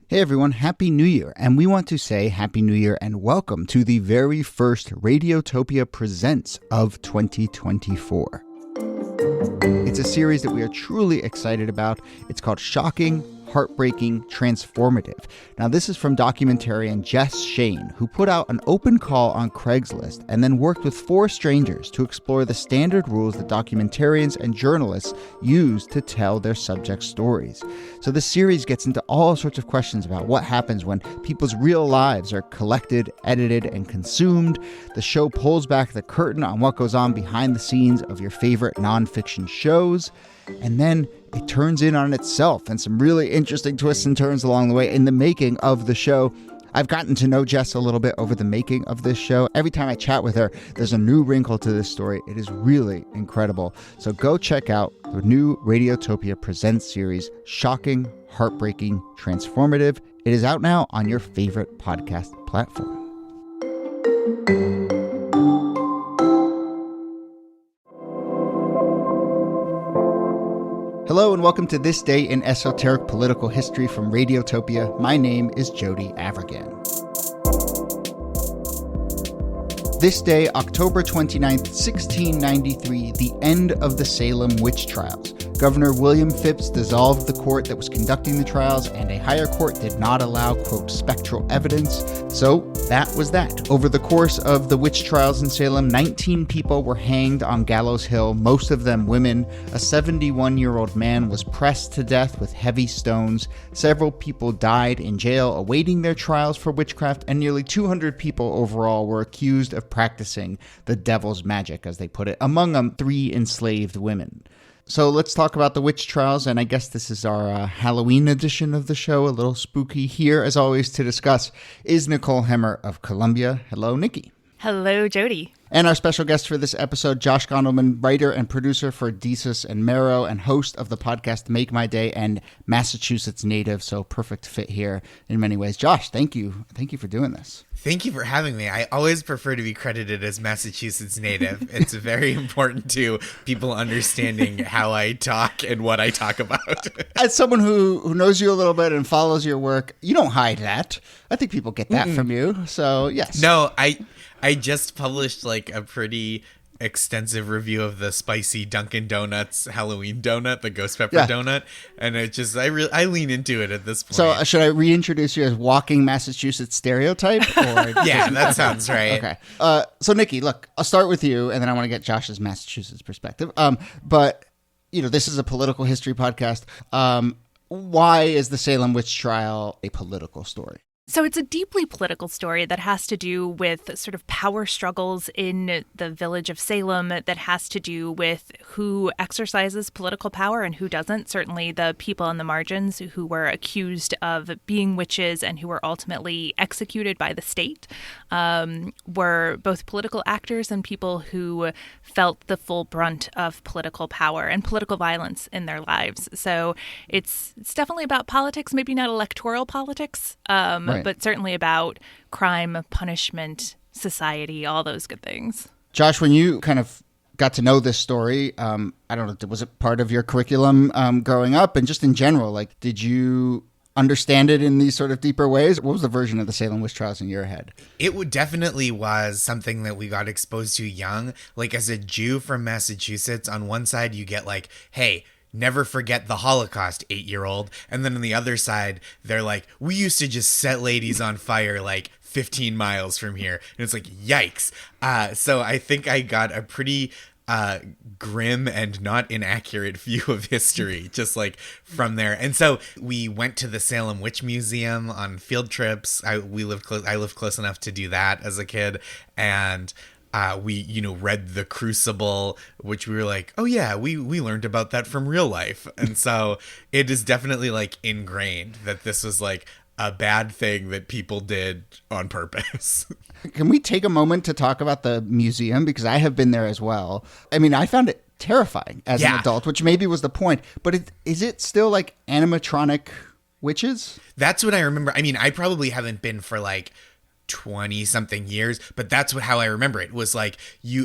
Hey everyone, Happy New Year, and we want to say Happy New Year and welcome to the very first Radiotopia Presents of 2024. It's a series that we are truly excited about. It's called Shocking, Heartbreaking, Transformative. Now, this is from documentarian Jess Shane, who put out an open call on Craigslist and then worked with 4 strangers to explore the standard rules that documentarians and journalists use to tell their subject stories. So this series gets into all sorts of questions about what happens when people's real lives are collected, edited, and consumed. The show pulls back the curtain on what goes on behind the scenes of your favorite nonfiction shows. And then it turns in on itself and some really interesting twists and turns along the way in the making of the show. I've gotten to know Jess a little bit over the making of this show. Every time I chat with her, there's a new wrinkle to this story. It is really incredible. So go check out the new Radiotopia Presents series, Shocking, Heartbreaking, Transformative. It is out now on your favorite podcast platform. Hello and welcome to This Day in Esoteric Political History from Radiotopia. My name is Jody Avirgan. This day, October 29th, 1693, the end of the Salem witch trials. Governor William Phipps dissolved the court that was conducting the trials, and a higher court did not allow, quote, spectral evidence. So that was that. Over the course of the witch trials in Salem, 19 people were hanged on Gallows Hill, most of them women. A 71-year-old man was pressed to death with heavy stones. Several people died in jail awaiting their trials for witchcraft, and nearly 200 people overall were accused of practicing the devil's magic, as they put it, among them 3 enslaved women. So let's talk about the witch trials, and I guess this is our Halloween edition of the show, a little spooky. Here, as always, to discuss is Nicole Hemmer of Columbia. Hello, Nikki. Hello, Jody. And our special guest for this episode, Josh Gondelman, writer and producer for Desus and Mero and host of the podcast Make My Day and Massachusetts native, so perfect fit here in many ways. Josh, thank you. Thank you for doing this. Thank you for having me. I always prefer to be credited as Massachusetts native. It's very important to people understanding how I talk and what I talk about. As someone who knows you a little bit and follows your work, you don't hide that. I think people get that from you. So, yes. No, I just published like a pretty extensive review of the spicy Dunkin' Donuts Halloween donut, the ghost pepper donut, and it just I lean into it at this point. So should I reintroduce you as walking Massachusetts stereotype? Or yeah, that sounds right. Okay. So Nikki, look, I'll start with you, and then I want to get Josh's Massachusetts perspective. But you know, this is a political history podcast. Why is the Salem witch trial a political story? So it's a deeply political story that has to do with sort of power struggles in the village of Salem, that has to do with who exercises political power and who doesn't. Certainly the people on the margins who were accused of being witches and who were ultimately executed by the state were both political actors and people who felt the full brunt of political power and political violence in their lives. So it's definitely about politics, maybe not electoral politics, right. But certainly about crime, punishment, society, all those good things. Josh, when you kind of got to know this story, I don't know, was it part of your curriculum growing up? And just in general, like, did you understand it in these sort of deeper ways? What was the version of the Salem witch trials in your head? It definitely was something that we got exposed to young. Like, as a Jew from Massachusetts, on one side you get like, hey, never forget the Holocaust, 8-year-old. And then on the other side, they're like, we used to just set ladies on fire like 15 miles from here. And it's like, yikes. So I think I got a pretty grim and not inaccurate view of history, just like from there. And so we went to the Salem Witch Museum on field trips. I lived close enough to do that as a kid. And we, read The Crucible, which we were like, oh yeah, we learned about that from real life. And so it is definitely like ingrained that this was like a bad thing that people did on purpose. Can we take a moment to talk about the museum? Because I have been there as well. I mean, I found it terrifying as an adult, which maybe was the point. But is it still like animatronic witches? That's what I remember. I mean, I probably haven't been for like 20 something years, but that's how I remember it. Was like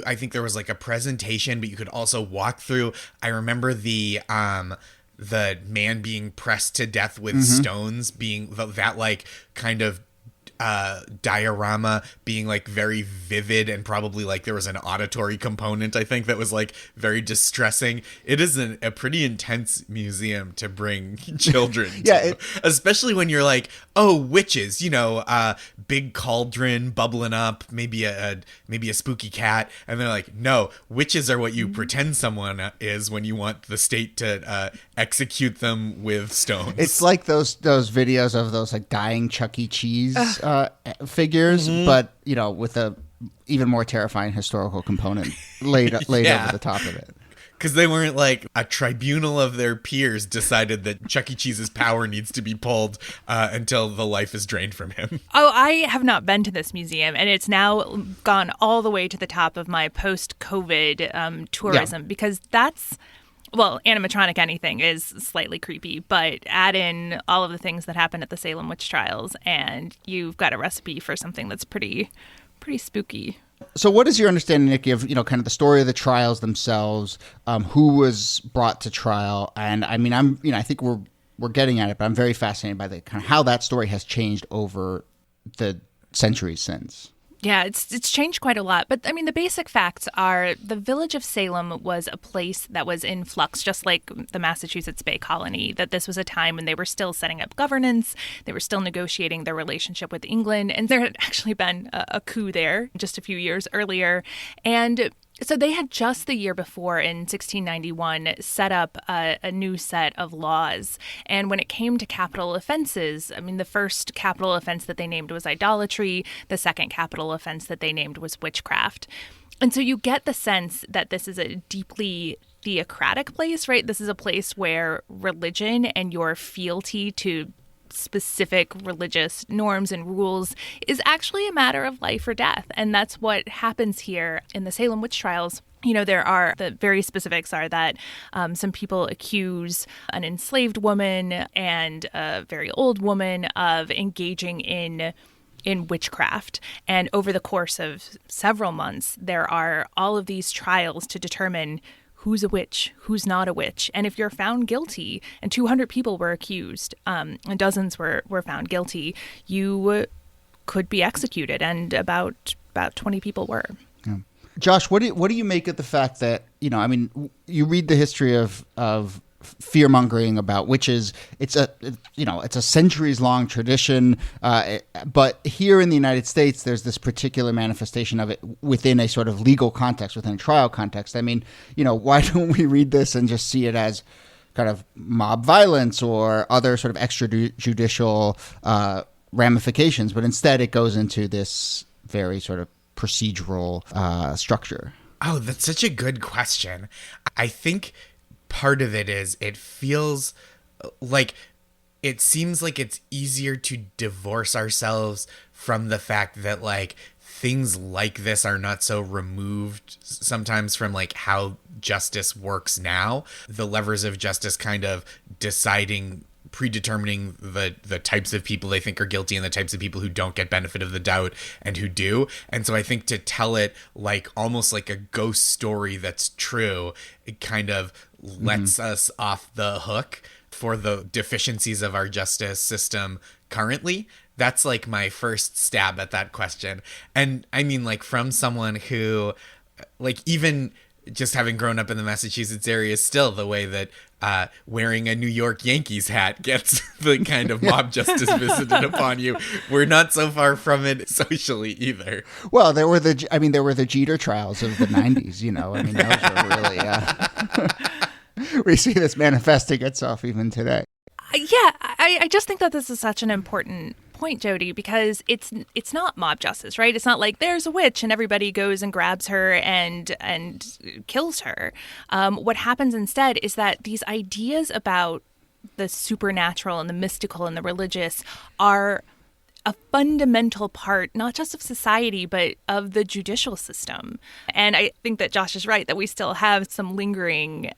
I think there was like a presentation, but you could also walk through. I remember the the man being pressed to death with stones being that like kind of diorama being like very vivid, and probably like there was an auditory component, I think, that was like very distressing. It is a pretty intense museum to bring children to, especially when you're like, oh, witches, big cauldron bubbling up, maybe a spooky cat, and they're like, no, witches are what you pretend someone is when you want the state to execute them with stones. It's like those videos of those like dying Chuck E. Cheese figures, but with a even more terrifying historical component laid over the top of it. Because they weren't like a tribunal of their peers decided that Chuck E. Cheese's power needs to be pulled until the life is drained from him. Oh, I have not been to this museum, and it's now gone all the way to the top of my post-COVID tourism, because that's... Well, animatronic anything is slightly creepy, but add in all of the things that happened at the Salem witch trials, and you've got a recipe for something that's pretty spooky. So what is your understanding, Niki, of, kind of the story of the trials themselves, who was brought to trial? And I mean, I think we're getting at it, but I'm very fascinated by the kind of how that story has changed over the centuries since. Yeah, it's changed quite a lot. But I mean, the basic facts are the village of Salem was a place that was in flux, just like the Massachusetts Bay Colony, that this was a time when they were still setting up governance. They were still negotiating their relationship with England. And there had actually been a coup there just a few years earlier. And so they had just the year before, in 1691, set up a new set of laws. And when it came to capital offenses, I mean, the first capital offense that they named was idolatry. The second capital offense that they named was witchcraft. And so you get the sense that this is a deeply theocratic place, right? This is a place where religion and your fealty to specific religious norms and rules is actually a matter of life or death. And that's what happens here in the Salem witch trials. There are the very specifics are that some people accuse an enslaved woman and a very old woman of engaging in witchcraft. And over the course of several months, there are all of these trials to determine who's a witch, who's not a witch. And if you're found guilty, and 200 people were accused, and dozens were found guilty, you could be executed. And about 20 people were. Yeah. Josh, what do you make of the fact that, you read the history of fear mongering about witches. It's a centuries long tradition. But here in the United States, there's this particular manifestation of it within a sort of legal context, within a trial context. I mean, why don't we read this and just see it as kind of mob violence or other sort of extrajudicial ramifications? But instead, it goes into this very sort of procedural structure. Oh, that's such a good question. I think part of it is it feels like it seems like it's easier to divorce ourselves from the fact that like things like this are not so removed sometimes from like how justice works now. The levers of justice kind of predetermining the types of people they think are guilty and the types of people who don't get benefit of the doubt and who do. And so I think to tell it like almost like a ghost story that's true, it kind of lets us off the hook for the deficiencies of our justice system currently. That's like my first stab at that question. And I mean, like, from someone who, like, even just having grown up in the Massachusetts area, still the way that wearing a New York Yankees hat gets the kind of mob justice visited upon you. We're not so far from it socially either. Well, there were the Jeter trials of the 90s, those were really... we see this manifesting itself even today. Yeah, I just think that this is such an important point, Jody, because it's not mob justice, right? It's not like there's a witch and everybody goes and grabs her and kills her. What happens instead is that these ideas about the supernatural and the mystical and the religious are a fundamental part, not just of society, but of the judicial system. And I think that Josh is right, that we still have some lingering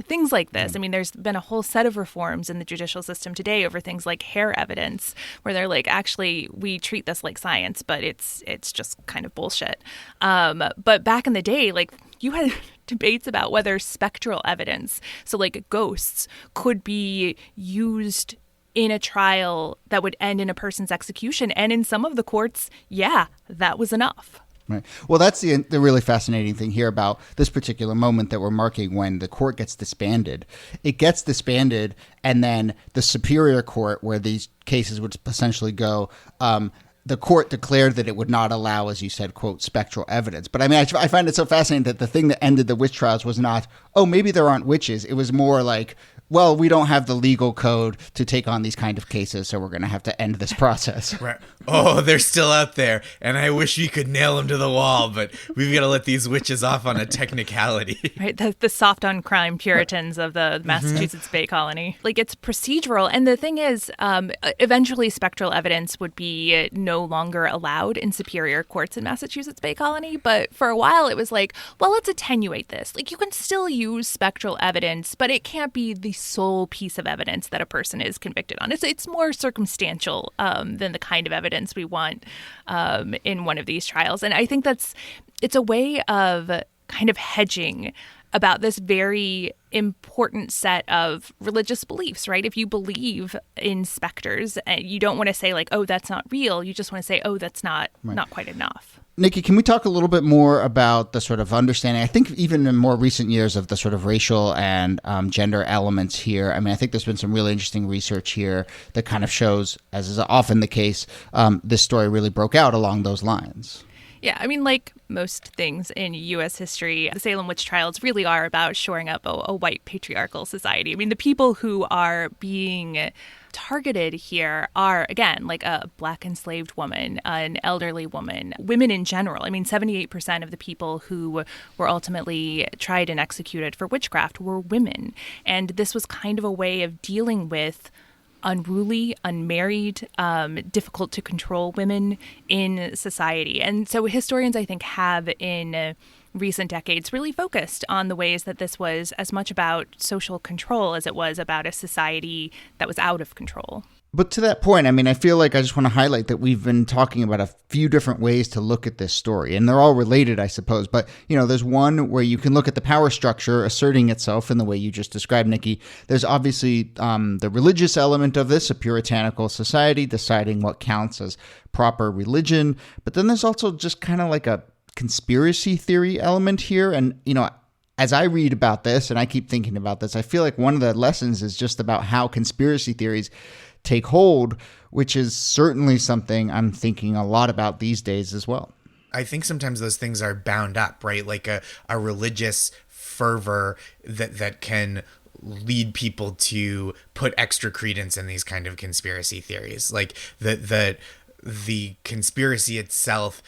Things like this. I mean, there's been a whole set of reforms in the judicial system today over things like hair evidence, where they're like, actually, we treat this like science, but it's just kind of bullshit. But back in the day, like, you had debates about whether spectral evidence, so like ghosts, could be used in a trial that would end in a person's execution. And in some of the courts, yeah, that was enough. Right. Well, that's the really fascinating thing here about this particular moment that we're marking when the court gets disbanded. It gets disbanded, and then the superior court, where these cases would essentially go, the court declared that it would not allow, as you said, quote, spectral evidence. But I mean, I find it so fascinating that the thing that ended the witch trials was not, oh, maybe there aren't witches. It was more like, well, we don't have the legal code to take on these kind of cases, so we're going to have to end this process. Right. Oh, they're still out there, and I wish we could nail them to the wall, but we've got to let these witches off on a technicality. Right, the soft on crime Puritans of the Massachusetts Bay Colony. Like, it's procedural, and the thing is, eventually spectral evidence would be no longer allowed in superior courts in Massachusetts Bay Colony, but for a while it was like, well, let's attenuate this. Like, you can still use spectral evidence, but it can't be the sole piece of evidence that a person is convicted on. It's more circumstantial than the kind of evidence we want in one of these trials. And I think it's a way of kind of hedging about this very important set of religious beliefs, right? If you believe in specters, you don't want to say like, oh, that's not real. You just want to say, oh, that's not quite enough. Niki, can we talk a little bit more about the sort of understanding, I think even in more recent years, of the sort of racial and gender elements here? I mean, I think there's been some really interesting research here that kind of shows, as is often the case, this story really broke out along those lines. Yeah, I mean, like most things in U.S. history, the Salem witch trials really are about shoring up a white patriarchal society. I mean, the people who are being targeted here are, again, like a Black enslaved woman, an elderly woman, women in general. I mean, 78% of the people who were ultimately tried and executed for witchcraft were women. And this was kind of a way of dealing with unruly, unmarried, difficult to control women in society. And so historians, I think, have in recent decades really focused on the ways that this was as much about social control as it was about a society that was out of control. But to that point, I mean, I feel like I just want to highlight that we've been talking about a few different ways to look at this story, and they're all related, I suppose. But, you know, there's one where you can look at the power structure asserting itself in the way you just described, Niki. There's obviously the religious element of this, a puritanical society deciding what counts as proper religion. But then there's also just kind of like a conspiracy theory element here. And, you know, as I read about this, and I keep thinking about this, I feel like one of the lessons is just about how conspiracy theories take hold, which is certainly something I'm thinking a lot about these days as well. I think sometimes those things are bound up, right? Like a religious fervor that can lead people to put extra credence in these kind of conspiracy theories. Like the conspiracy itself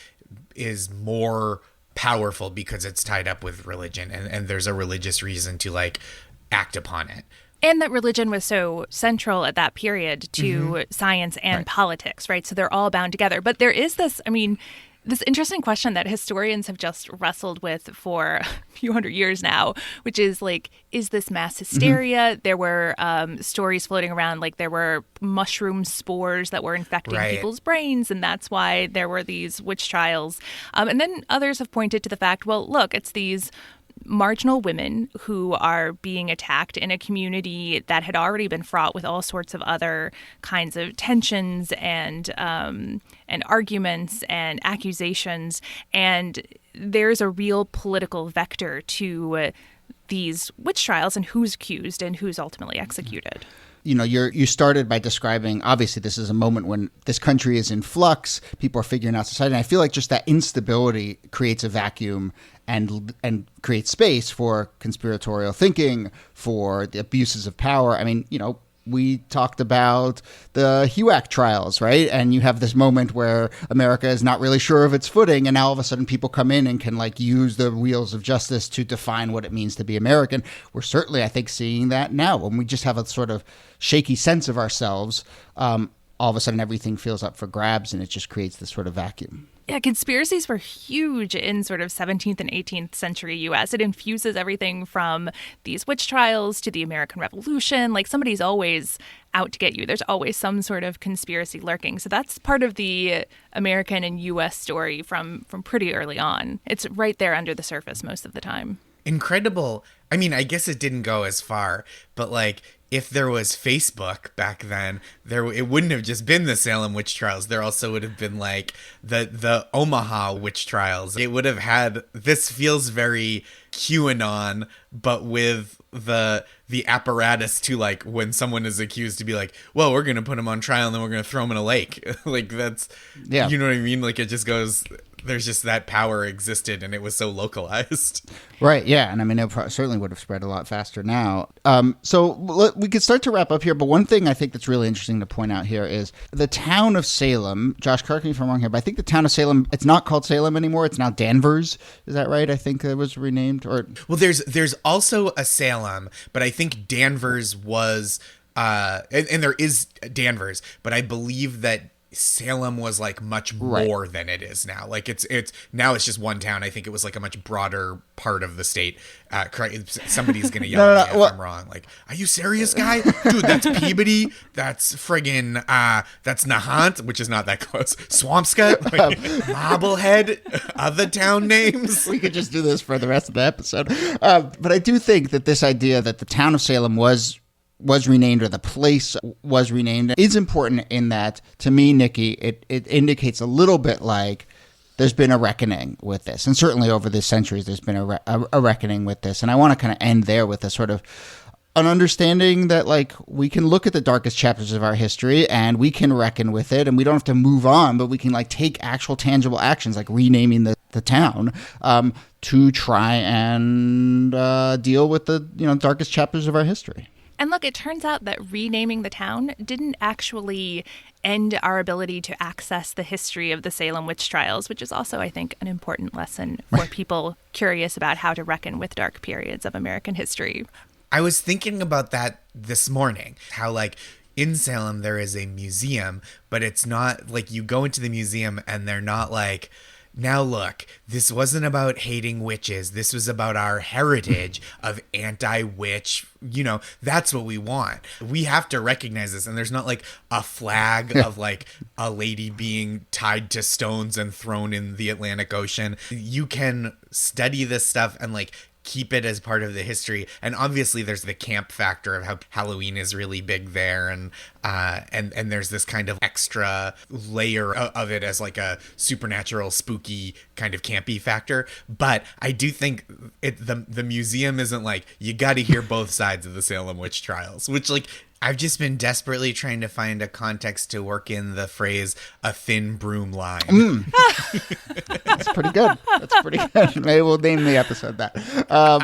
is more powerful because it's tied up with religion, and there's a religious reason to like act upon it. And that religion was so central at that period to science and politics, right? So they're all bound together. But there is this, I mean, this interesting question that historians have just wrestled with for a few hundred years now, which is like, is this mass hysteria? There were stories floating around, like there were mushroom spores that were infecting people's brains, and that's why there were these witch trials. And then others have pointed to the fact, well, look, it's these marginal women who are being attacked in a community that had already been fraught with all sorts of other kinds of tensions and arguments and accusations. And there's a real political vector to these witch trials and who's accused and who's ultimately executed. You know, you started by describing, obviously, this is a moment when this country is in flux. People are figuring out society. And I feel like just that instability creates a vacuum and creates space for conspiratorial thinking, for the abuses of power. I mean, you know, we talked about the HUAC trials, right? And you have this moment where America is not really sure of its footing, and now all of a sudden people come in and can like use the wheels of justice to define what it means to be American. We're certainly, I think, seeing that now when we just have a sort of shaky sense of ourselves. all of a sudden everything feels up for grabs and it just creates this sort of vacuum. Yeah, conspiracies were huge in sort of 17th and 18th century U.S. It infuses everything from these witch trials to the American Revolution. Like, somebody's always out to get you. There's always some sort of conspiracy lurking. So that's part of the American and U.S. story from pretty early on. It's right there under the surface most of the time. Incredible. I mean, I guess it didn't go as far, but like, if there was Facebook back then, it wouldn't have just been the Salem witch trials. There also would have been like the Omaha witch trials. It would have had, this feels very QAnon, but with the apparatus to, like, when someone is accused, to be like, well, we're going to put him on trial and then we're going to throw him in a lake. Like, that's, yeah, you know what I mean? Like, it just goes, there's just that power existed and it was so localized. Right, yeah. And I mean, it certainly would have spread a lot faster now. So we could start to wrap up here, but one thing I think that's really interesting to point out here is the town of Salem. Josh, correct me if I'm wrong here, but I think the town of Salem, it's not called Salem anymore. It's now Danvers. Is that right? I think it was renamed. Or well, there's also a Salem, but I think Danvers was, and there is Danvers, but I believe that Salem was like much more than it is now. Like it's now it's just one town. I think it was like a much broader part of the state. Somebody's gonna yell at me if I'm wrong. Like, are you serious, guy? Dude, that's Peabody. That's friggin' that's Nahant, which is not that close. Swampscott, like, Marblehead, other town names. We could just do this for the rest of the episode. But I do think that this idea that the town of Salem was renamed, or the place was renamed, is important in that, to me, Niki, it indicates a little bit like there's been a reckoning with this. And certainly over the centuries, there's been a reckoning with this. And I want to kind of end there with a sort of an understanding that, like, we can look at the darkest chapters of our history and we can reckon with it, and we don't have to move on, but we can, like, take actual tangible actions, like renaming the town, to try and deal with the, darkest chapters of our history. And look, it turns out that renaming the town didn't actually end our ability to access the history of the Salem witch trials, which is also, I think, an important lesson for people curious about how to reckon with dark periods of American history. I was thinking about that this morning, how, like, in Salem there is a museum, but it's not like you go into the museum and they're not like, now look, this wasn't about hating witches. This was about our heritage of anti-witch. That's what we want. We have to recognize this. And there's not like a flag of like a lady being tied to stones and thrown in the Atlantic Ocean. You can study this stuff and like keep it as part of the history. And obviously there's the camp factor of how Halloween is really big there, and there's this kind of extra layer of it as like a supernatural, spooky kind of campy factor. But I do think the museum isn't like, you got to hear both sides of the Salem witch trials, which, like, I've just been desperately trying to find a context to work in the phrase "a thin broom line." That's pretty good. Maybe we'll name the episode that. All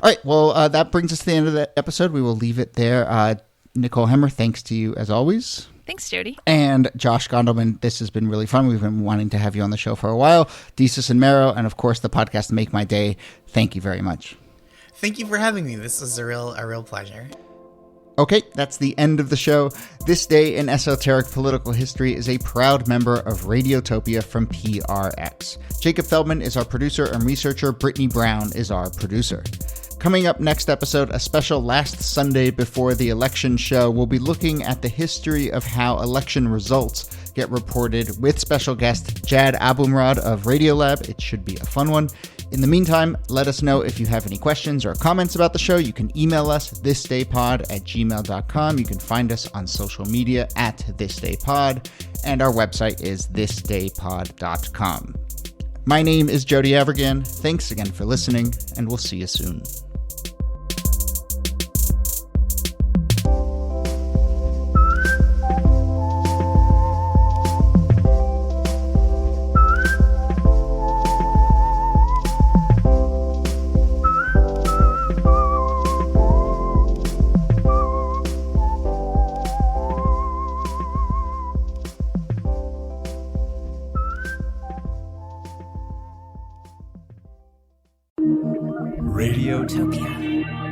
right. Well, that brings us to the end of the episode. We will leave it there. Nicole Hemmer, thanks to you as always. Thanks, Jody. And Josh Gondelman, this has been really fun. We've been wanting to have you on the show for a while. Desus and Mero, and of course the podcast Make My Day. Thank you very much. Thank you for having me. This was a real pleasure. Okay, that's the end of the show. This Day in Esoteric Political History is a proud member of Radiotopia from PRX. Jacob Feldman is our producer and researcher. Brittany Brown is our producer. Coming up next episode, a special last Sunday before the election show. We'll be looking at the history of how election results get reported with special guest Jad Abumrad of Radiolab. It should be a fun one. In the meantime, let us know if you have any questions or comments about the show. You can email us, thisdaypod@gmail.com. You can find us on social media @thisdaypod, and our website is thisdaypod.com. My name is Jody Avirgan. Thanks again for listening, and we'll see you soon. Radiotopia.